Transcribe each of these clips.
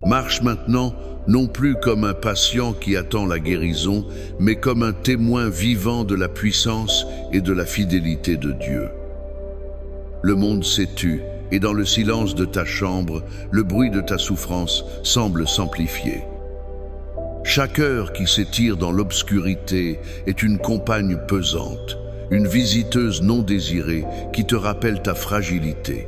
Marche maintenant, non plus comme un patient qui attend la guérison, mais comme un témoin vivant de la puissance et de la fidélité de Dieu. Le monde s'est tu, et dans le silence de ta chambre, le bruit de ta souffrance semble s'amplifier. Chaque heure qui s'étire dans l'obscurité est une compagne pesante, une visiteuse non désirée qui te rappelle ta fragilité.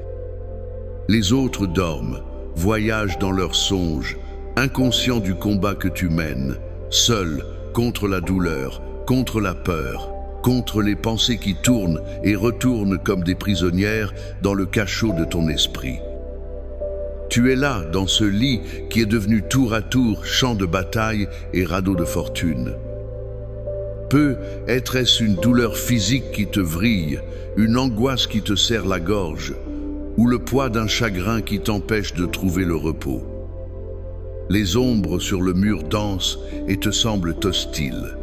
Les autres dorment, voyagent dans leurs songes, inconscients du combat que tu mènes, seul contre la douleur, contre la peur, contre les pensées qui tournent et retournent comme des prisonnières dans le cachot de ton esprit. Tu es là, dans ce lit qui est devenu tour à tour champ de bataille et radeau de fortune. Est-ce une douleur physique qui te vrille, une angoisse qui te serre la gorge, ou le poids d'un chagrin qui t'empêche de trouver le repos? Les ombres sur le mur dansent et te semblent hostiles.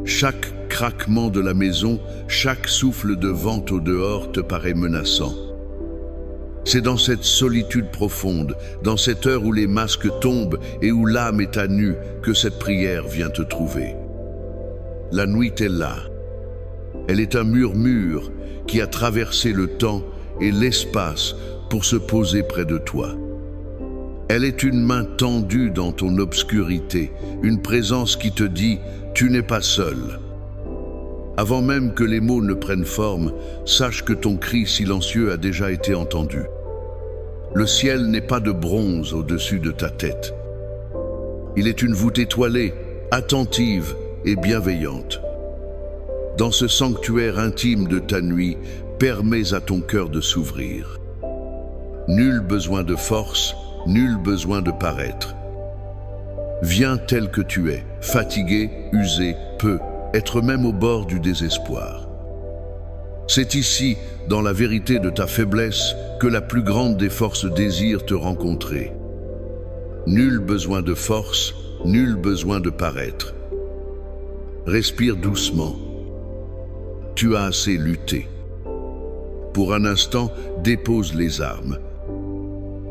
Chaque craquement de la maison, chaque souffle de vent au dehors te paraît menaçant. C'est dans cette solitude profonde, dans cette heure où les masques tombent et où l'âme est à nu, que cette prière vient te trouver. La nuit est là. Elle est un murmure qui a traversé le temps et l'espace pour se poser près de toi. Elle est une main tendue dans ton obscurité, une présence qui te dit « tu n'es pas seul ». Avant même que les mots ne prennent forme, sache que ton cri silencieux a déjà été entendu. Le ciel n'est pas de bronze au-dessus de ta tête. Il est une voûte étoilée, attentive et bienveillante. Dans ce sanctuaire intime de ta nuit, permets à ton cœur de s'ouvrir. Nul besoin de force, nul besoin de paraître. Viens tel que tu es, fatigué, usé, être même au bord du désespoir. C'est ici, dans la vérité de ta faiblesse, que la plus grande des forces désire te rencontrer. Nul besoin de force, nul besoin de paraître. Respire doucement. Tu as assez lutté. Pour un instant, dépose les armes.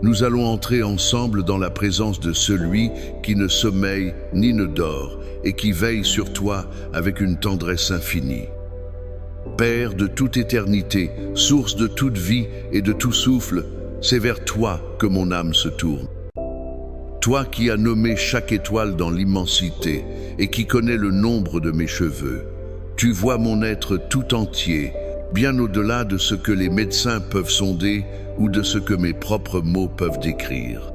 Nous allons entrer ensemble dans la présence de celui qui ne sommeille ni ne dort et qui veille sur toi avec une tendresse infinie. Père de toute éternité, source de toute vie et de tout souffle, c'est vers toi que mon âme se tourne. Toi qui as nommé chaque étoile dans l'immensité et qui connais le nombre de mes cheveux, tu vois mon être tout entier, bien au-delà de ce que les médecins peuvent sonder ou de ce que mes propres mots peuvent décrire.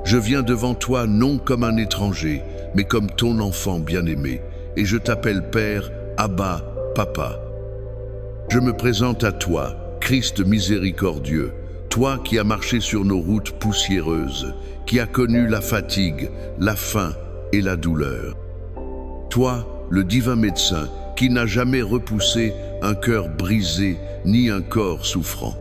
Je viens devant toi non comme un étranger, mais comme ton enfant bien-aimé, et je t'appelle Père, Abba, Papa. Je me présente à toi, Christ miséricordieux, toi qui as marché sur nos routes poussiéreuses, qui as connu la fatigue, la faim et la douleur. Toi, le divin médecin, qui n'a jamais repoussé un cœur brisé ni un corps souffrant.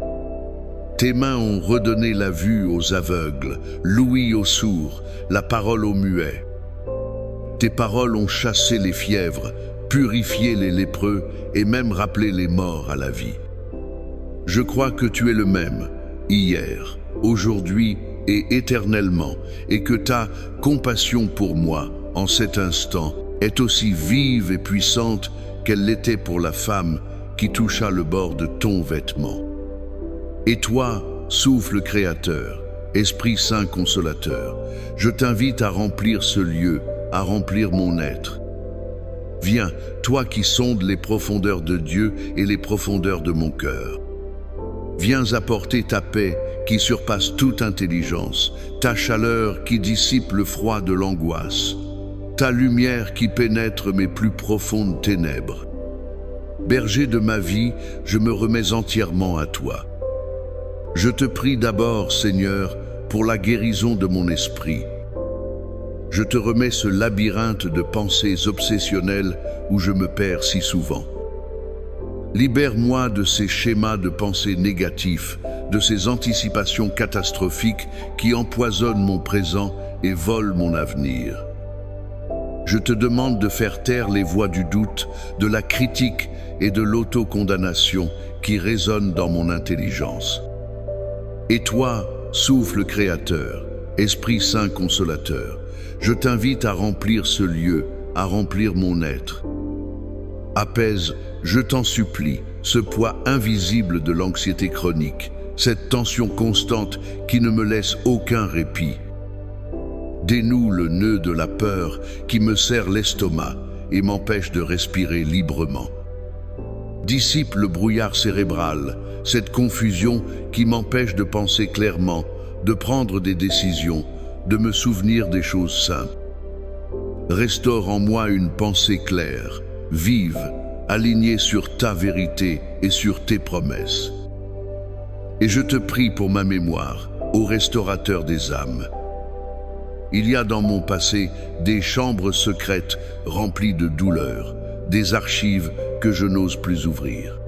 Tes mains ont redonné la vue aux aveugles, l'ouïe aux sourds, la parole aux muets. Tes paroles ont chassé les fièvres, purifié les lépreux et même rappelé les morts à la vie. Je crois que tu es le même, hier, aujourd'hui et éternellement, et que ta compassion pour moi, en cet instant, est aussi vive et puissante qu'elle l'était pour la femme qui toucha le bord de ton vêtement. Et toi, souffle créateur, Esprit Saint consolateur, je t'invite à remplir ce lieu, à remplir mon être. Viens, toi qui sondes les profondeurs de Dieu et les profondeurs de mon cœur. Viens apporter ta paix qui surpasse toute intelligence, ta chaleur qui dissipe le froid de l'angoisse, ta lumière qui pénètre mes plus profondes ténèbres. Berger de ma vie, je me remets entièrement à toi. Je te prie d'abord, Seigneur, pour la guérison de mon esprit. Je te remets ce labyrinthe de pensées obsessionnelles où je me perds si souvent. Libère-moi de ces schémas de pensées négatifs, de ces anticipations catastrophiques qui empoisonnent mon présent et volent mon avenir. Je te demande de faire taire les voix du doute, de la critique et de l'autocondamnation qui résonnent dans mon intelligence. Et toi, souffle créateur, Esprit Saint consolateur, je t'invite à remplir ce lieu, à remplir mon être. Apaise, je t'en supplie, ce poids invisible de l'anxiété chronique, cette tension constante qui ne me laisse aucun répit. Dénoue le nœud de la peur qui me serre l'estomac et m'empêche de respirer librement. Dissipe le brouillard cérébral, cette confusion qui m'empêche de penser clairement, de prendre des décisions, de me souvenir des choses simples. Restaure en moi une pensée claire, vive, alignée sur ta vérité et sur tes promesses. Et je te prie pour ma mémoire, ô restaurateur des âmes. Il y a dans mon passé des chambres secrètes remplies de douleurs, des archives que je n'ose plus ouvrir.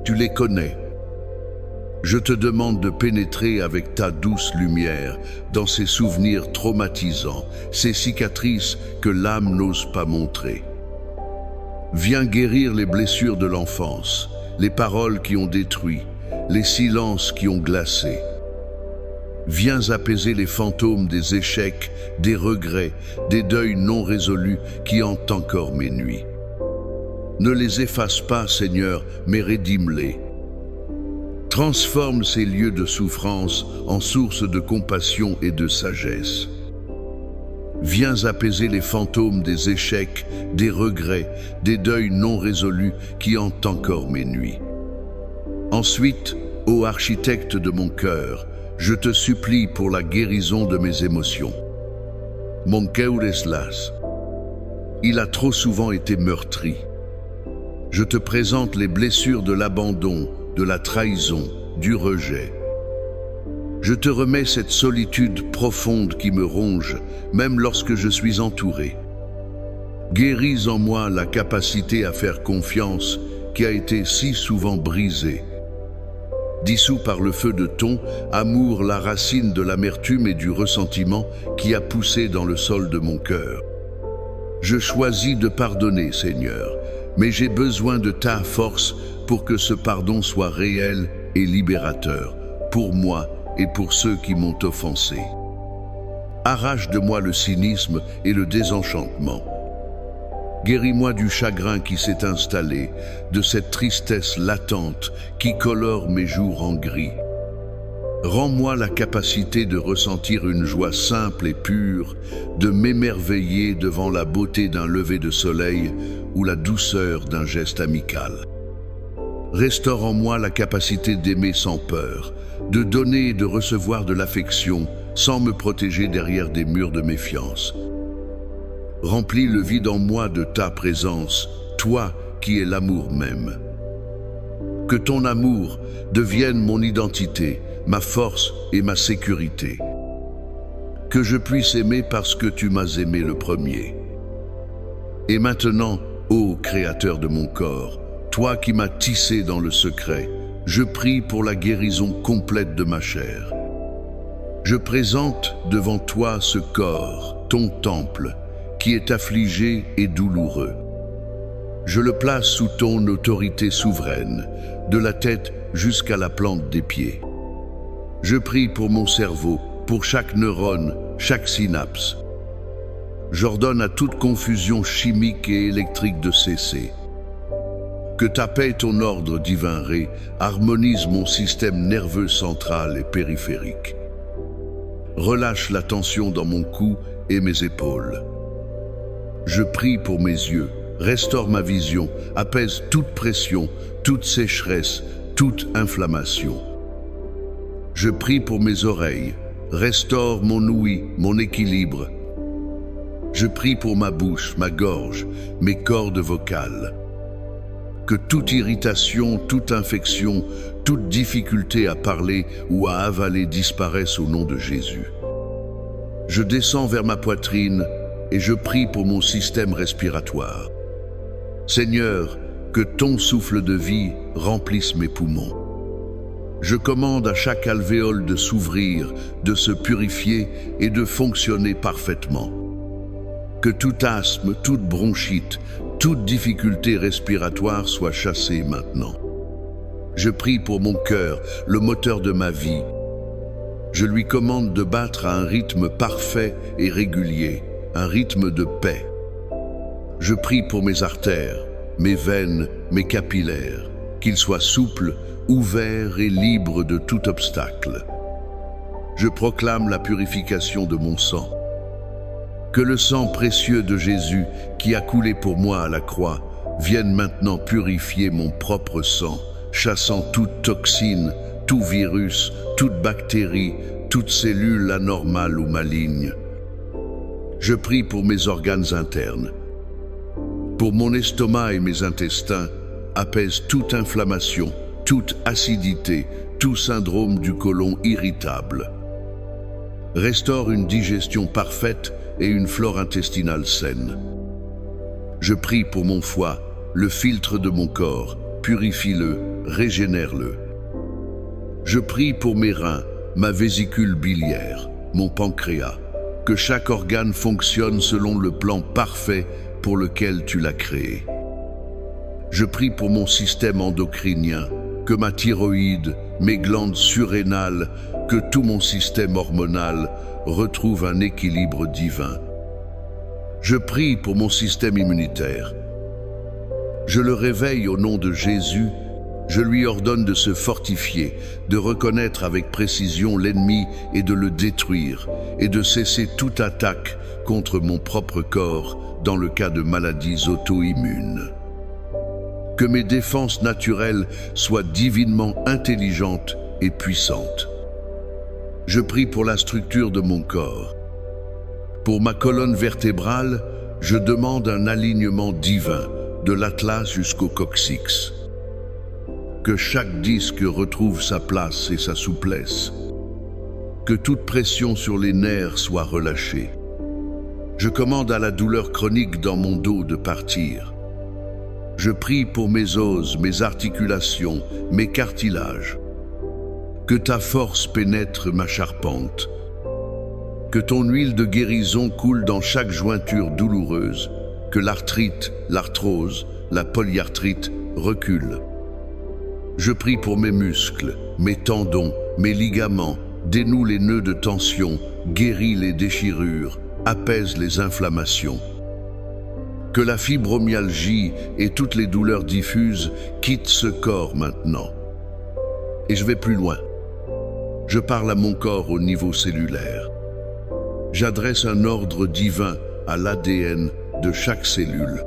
Tu les connais. Je te demande de pénétrer avec ta douce lumière dans ces souvenirs traumatisants, ces cicatrices que l'âme n'ose pas montrer. Viens guérir les blessures de l'enfance, les paroles qui ont détruit, les silences qui ont glacé. Viens apaiser les fantômes des échecs, des regrets, des deuils non résolus qui hantent encore mes nuits. Ne les efface pas, Seigneur, mais rédime-les. Transforme ces lieux de souffrance en source de compassion et de sagesse. Viens apaiser les fantômes des échecs, des regrets, des deuils non résolus qui hantent encore mes nuits. Ensuite, ô architecte de mon cœur, je te supplie pour la guérison de mes émotions. Mon cœur est las. Il a trop souvent été meurtri. Je te présente les blessures de l'abandon, de la trahison, du rejet. Je te remets cette solitude profonde qui me ronge, même lorsque je suis entouré. Guéris en moi la capacité à faire confiance qui a été si souvent brisée. Dissous par le feu de ton amour la racine de l'amertume et du ressentiment qui a poussé dans le sol de mon cœur. Je choisis de pardonner, Seigneur, mais j'ai besoin de ta force pour que ce pardon soit réel et libérateur, pour moi et pour ceux qui m'ont offensé. Arrache de moi le cynisme et le désenchantement. Guéris-moi du chagrin qui s'est installé, de cette tristesse latente qui colore mes jours en gris. Rends-moi la capacité de ressentir une joie simple et pure, de m'émerveiller devant la beauté d'un lever de soleil ou la douceur d'un geste amical. Restaure en moi la capacité d'aimer sans peur, de donner et de recevoir de l'affection sans me protéger derrière des murs de méfiance. Remplis le vide en moi de ta présence, toi qui es l'amour même. Que ton amour devienne mon identité, ma force et ma sécurité. Que je puisse aimer parce que tu m'as aimé le premier. Et maintenant, ô Créateur de mon corps, toi qui m'as tissé dans le secret, je prie pour la guérison complète de ma chair. Je présente devant toi ce corps, ton temple, qui est affligé et douloureux. Je le place sous ton autorité souveraine, de la tête jusqu'à la plante des pieds. Je prie pour mon cerveau, pour chaque neurone, chaque synapse. J'ordonne à toute confusion chimique et électrique de cesser. Que ta paix et ton ordre divin Ré harmonisent mon système nerveux central et périphérique. Relâche la tension dans mon cou et mes épaules. Je prie pour mes yeux, restaure ma vision, apaise toute pression, toute sécheresse, toute inflammation. Je prie pour mes oreilles, restaure mon ouïe, mon équilibre. Je prie pour ma bouche, ma gorge, mes cordes vocales. Que toute irritation, toute infection, toute difficulté à parler ou à avaler disparaisse au nom de Jésus. Je descends vers ma poitrine et je prie pour mon système respiratoire. Seigneur, que ton souffle de vie remplisse mes poumons. Je commande à chaque alvéole de s'ouvrir, de se purifier et de fonctionner parfaitement. Que tout asthme, toute bronchite, toute difficulté respiratoire soit chassée maintenant. Je prie pour mon cœur, le moteur de ma vie. Je lui commande de battre à un rythme parfait et régulier, un rythme de paix. Je prie pour mes artères, mes veines, mes capillaires, qu'ils soient souples, ouverts et libres de tout obstacle. Je proclame la purification de mon sang. Que le sang précieux de Jésus, qui a coulé pour moi à la croix, vienne maintenant purifier mon propre sang, chassant toute toxine, tout virus, toute bactérie, toute cellule anormale ou maligne. Je prie pour mes organes internes. Pour mon estomac et mes intestins, apaise toute inflammation, toute acidité, tout syndrome du côlon irritable. Restaure une digestion parfaite et une flore intestinale saine. Je prie pour mon foie, le filtre de mon corps, purifie-le, régénère-le. Je prie pour mes reins, ma vésicule biliaire, mon pancréas, que chaque organe fonctionne selon le plan parfait pour lequel tu l'as créé. Je prie pour mon système endocrinien, que ma thyroïde, mes glandes surrénales, que tout mon système hormonal retrouve un équilibre divin. Je prie pour mon système immunitaire. Je le réveille au nom de Jésus. Je lui ordonne de se fortifier, de reconnaître avec précision l'ennemi et de le détruire, et de cesser toute attaque contre mon propre corps dans le cas de maladies auto-immunes. Que mes défenses naturelles soient divinement intelligentes et puissantes. Je prie pour la structure de mon corps. Pour ma colonne vertébrale, je demande un alignement divin, de l'atlas jusqu'au coccyx. Que chaque disque retrouve sa place et sa souplesse. Que toute pression sur les nerfs soit relâchée. Je commande à la douleur chronique dans mon dos de partir. Je prie pour mes os, mes articulations, mes cartilages. Que ta force pénètre ma charpente. Que ton huile de guérison coule dans chaque jointure douloureuse. Que l'arthrite, l'arthrose, la polyarthrite reculent. Je prie pour mes muscles, mes tendons, mes ligaments, dénoue les nœuds de tension, guérit les déchirures, apaise les inflammations. Que la fibromyalgie et toutes les douleurs diffuses quittent ce corps maintenant. Et je vais plus loin. Je parle à mon corps au niveau cellulaire. J'adresse un ordre divin à l'ADN de chaque cellule.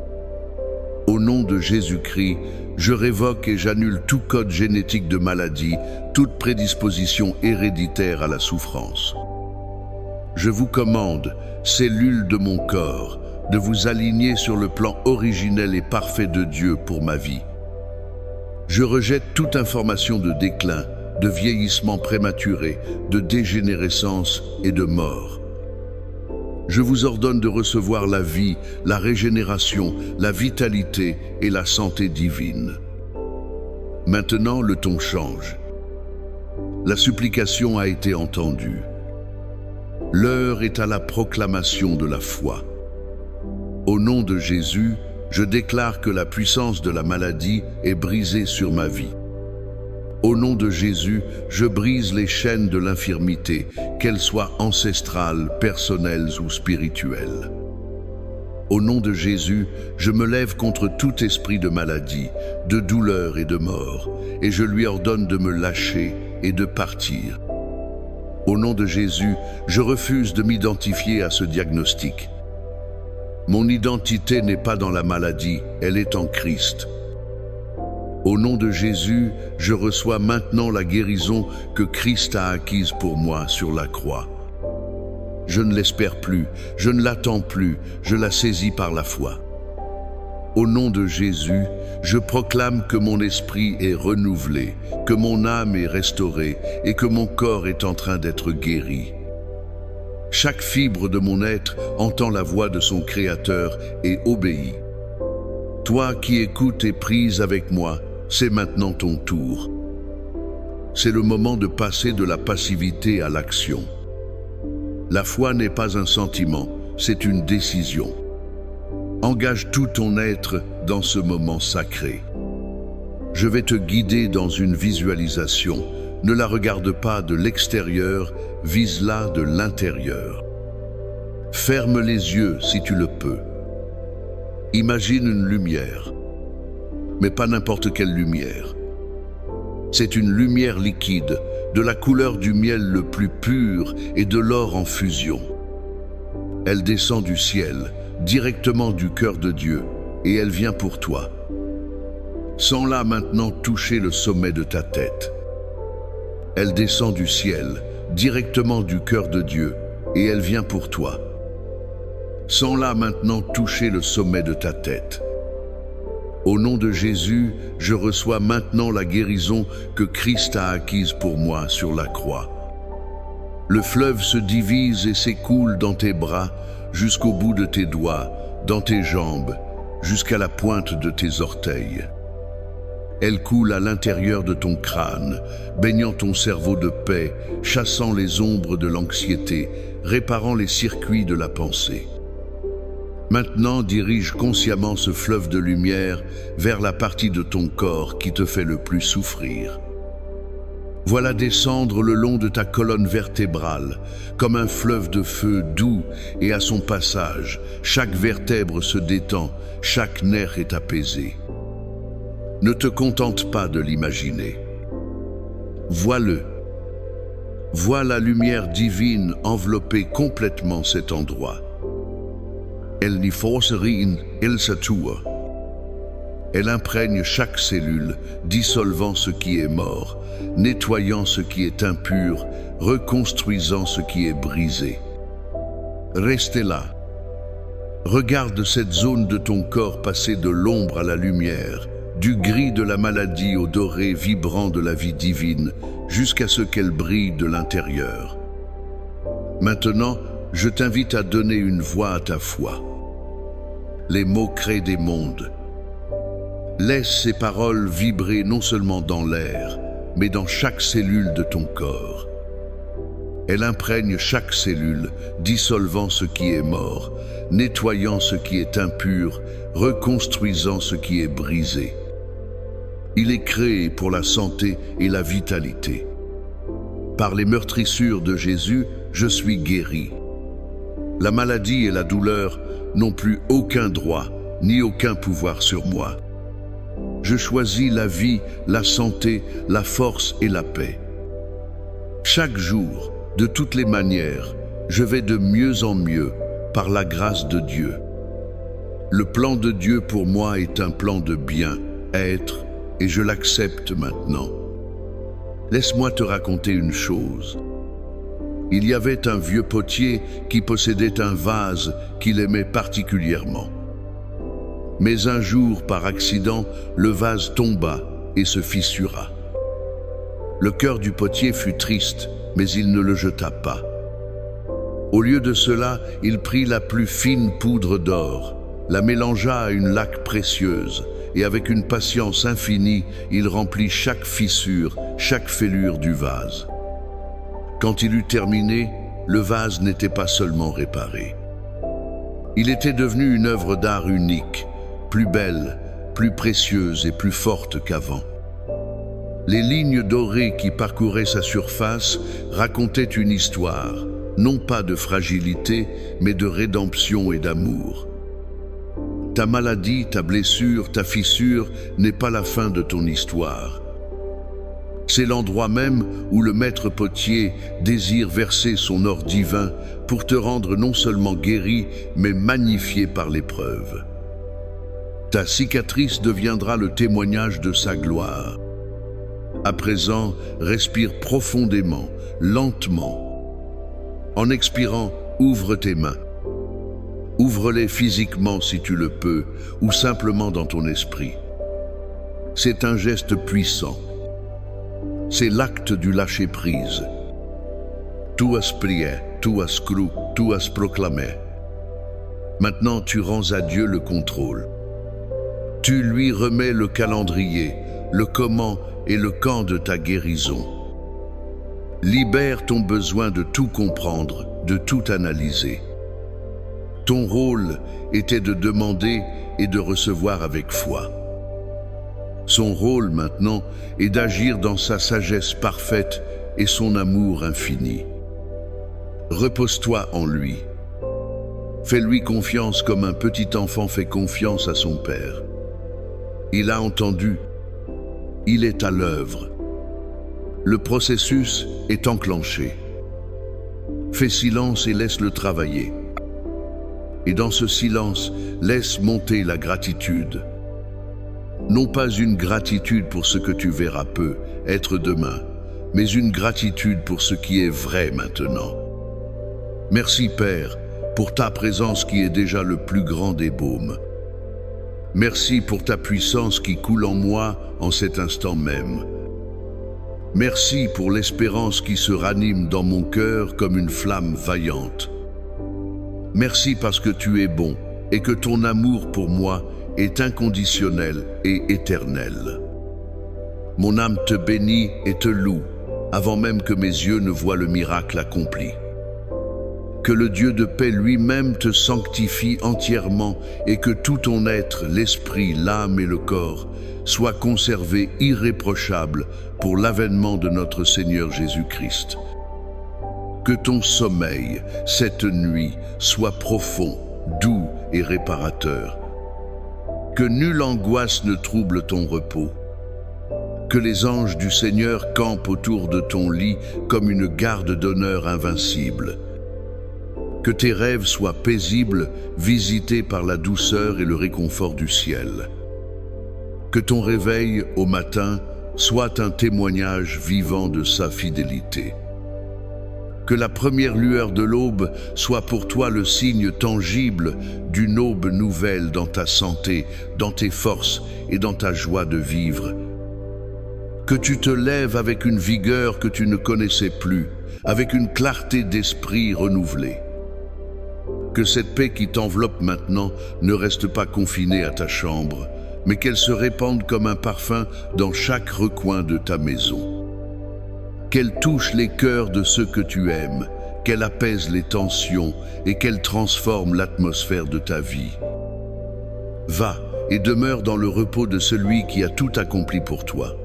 Au nom de Jésus-Christ, je révoque et j'annule tout code génétique de maladie, toute prédisposition héréditaire à la souffrance. Je vous commande, cellules de mon corps, de vous aligner sur le plan originel et parfait de Dieu pour ma vie. Je rejette toute information de déclin, de vieillissement prématuré, de dégénérescence et de mort. Je vous ordonne de recevoir la vie, la régénération, la vitalité et la santé divine. Maintenant, le ton change. La supplication a été entendue. L'heure est à la proclamation de la foi. Au nom de Jésus, je déclare que la puissance de la maladie est brisée sur ma vie. Au nom de Jésus, je brise les chaînes de l'infirmité, qu'elles soient ancestrales, personnelles ou spirituelles. Au nom de Jésus, je me lève contre tout esprit de maladie, de douleur et de mort, et je lui ordonne de me lâcher et de partir. Au nom de Jésus, je refuse de m'identifier à ce diagnostic. Mon identité n'est pas dans la maladie, elle est en Christ. Au nom de Jésus, je reçois maintenant la guérison que Christ a acquise pour moi sur la croix. Je ne l'espère plus, je ne l'attends plus, je la saisis par la foi. Au nom de Jésus, je proclame que mon esprit est renouvelé, que mon âme est restaurée et que mon corps est en train d'être guéri. Chaque fibre de mon être entend la voix de son Créateur et obéit. Toi qui écoutes et prises avec moi, c'est maintenant ton tour. C'est le moment de passer de la passivité à l'action. La foi n'est pas un sentiment, c'est une décision. Engage tout ton être dans ce moment sacré. Je vais te guider dans une visualisation, Ne la regarde pas de l'extérieur, vise-la de l'intérieur. Ferme les yeux si tu le peux. Imagine une lumière, mais pas n'importe quelle lumière. C'est une lumière liquide, de la couleur du miel le plus pur et de l'or en fusion. Elle descend du ciel, directement du cœur de Dieu, et elle vient pour toi. Sens-la maintenant toucher le sommet de ta tête. Elle descend du ciel, directement du cœur de Dieu, et elle vient pour toi. Sens-la maintenant toucher le sommet de ta tête. Au nom de Jésus, je reçois maintenant la guérison que Christ a acquise pour moi sur la croix. Le fleuve se divise et s'écoule dans tes bras, jusqu'au bout de tes doigts, dans tes jambes, jusqu'à la pointe de tes orteils. Elle coule à l'intérieur de ton crâne, baignant ton cerveau de paix, chassant les ombres de l'anxiété, réparant les circuits de la pensée. Maintenant, dirige consciemment ce fleuve de lumière vers la partie de ton corps qui te fait le plus souffrir. Voilà descendre le long de ta colonne vertébrale, comme un fleuve de feu doux, et à son passage, chaque vertèbre se détend, chaque nerf est apaisé. Ne te contente pas de l'imaginer. Vois-le. Vois la lumière divine envelopper complètement cet endroit. Elle n'y force rien, elle sature. Elle imprègne chaque cellule, dissolvant ce qui est mort, nettoyant ce qui est impur, reconstruisant ce qui est brisé. Restez là. Regarde cette zone de ton corps passer de l'ombre à la lumière, du gris de la maladie au doré vibrant de la vie divine, jusqu'à ce qu'elle brille de l'intérieur. Maintenant, je t'invite à donner une voix à ta foi. Les mots créent des mondes. Laisse ces paroles vibrer non seulement dans l'air, mais dans chaque cellule de ton corps. Elle imprègne chaque cellule, dissolvant ce qui est mort, nettoyant ce qui est impur, reconstruisant ce qui est brisé. Il est créé pour la santé et la vitalité. Par les meurtrissures de Jésus, je suis guéri. La maladie et la douleur n'ont plus aucun droit, ni aucun pouvoir sur moi. Je choisis la vie, la santé, la force et la paix. Chaque jour, de toutes les manières, je vais de mieux en mieux par la grâce de Dieu. Le plan de Dieu pour moi est un plan de bien-être et je l'accepte maintenant. Laisse-moi te raconter une chose. Il y avait un vieux potier qui possédait un vase qu'il aimait particulièrement. Mais un jour, par accident, le vase tomba et se fissura. Le cœur du potier fut triste, mais il ne le jeta pas. Au lieu de cela, il prit la plus fine poudre d'or, la mélangea à une laque précieuse, et avec une patience infinie, il remplit chaque fissure, chaque fêlure du vase. Quand il eut terminé, le vase n'était pas seulement réparé. Il était devenu une œuvre d'art unique, plus belle, plus précieuse et plus forte qu'avant. Les lignes dorées qui parcouraient sa surface racontaient une histoire, non pas de fragilité, mais de rédemption et d'amour. Ta maladie, ta blessure, ta fissure n'est pas la fin de ton histoire. C'est l'endroit même où le maître potier désire verser son or divin pour te rendre non seulement guéri, mais magnifié par l'épreuve. Ta cicatrice deviendra le témoignage de sa gloire. À présent, respire profondément, lentement. En expirant, ouvre tes mains. Ouvre-les physiquement si tu le peux, ou simplement dans ton esprit. C'est un geste puissant. C'est l'acte du lâcher-prise. Tu as prié, tu as cru, tu as proclamé. Maintenant, tu rends à Dieu le contrôle. Tu lui remets le calendrier, le comment et le quand de ta guérison. Libère ton besoin de tout comprendre, de tout analyser. Ton rôle était de demander et de recevoir avec foi. Son rôle maintenant est d'agir dans sa sagesse parfaite et son amour infini. Repose-toi en lui. Fais-lui confiance comme un petit enfant fait confiance à son père. Il a entendu, il est à l'œuvre. Le processus est enclenché. Fais silence et laisse-le travailler. Et dans ce silence, laisse monter la gratitude. Non pas une gratitude pour ce que tu verras peu être demain, mais une gratitude pour ce qui est vrai maintenant. Merci Père, pour ta présence qui est déjà le plus grand des baumes. Merci pour ta puissance qui coule en moi en cet instant même. Merci pour l'espérance qui se ranime dans mon cœur comme une flamme vaillante. Merci parce que tu es bon et que ton amour pour moi est inconditionnel et éternel. Mon âme te bénit et te loue avant même que mes yeux ne voient le miracle accompli. Que le Dieu de paix lui-même te sanctifie entièrement et que tout ton être, l'esprit, l'âme et le corps, soient conservés irréprochables pour l'avènement de notre Seigneur Jésus-Christ. Que ton sommeil, cette nuit, soit profond, doux et réparateur. Que nulle angoisse ne trouble ton repos. Que les anges du Seigneur campent autour de ton lit comme une garde d'honneur invincible. Que tes rêves soient paisibles, visités par la douceur et le réconfort du ciel. Que ton réveil au matin soit un témoignage vivant de sa fidélité. Que la première lueur de l'aube soit pour toi le signe tangible d'une aube nouvelle dans ta santé, dans tes forces et dans ta joie de vivre. Que tu te lèves avec une vigueur que tu ne connaissais plus, avec une clarté d'esprit renouvelée. Que cette paix qui t'enveloppe maintenant ne reste pas confinée à ta chambre, mais qu'elle se répande comme un parfum dans chaque recoin de ta maison. Qu'elle touche les cœurs de ceux que tu aimes, qu'elle apaise les tensions et qu'elle transforme l'atmosphère de ta vie. Va et demeure dans le repos de celui qui a tout accompli pour toi.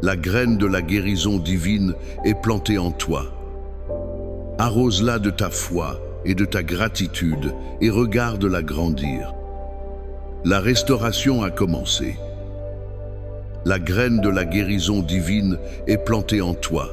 La graine de la guérison divine est plantée en toi. Arrose-la de ta foi et de ta gratitude et regarde-la grandir. La restauration a commencé. La graine de la guérison divine est plantée en toi.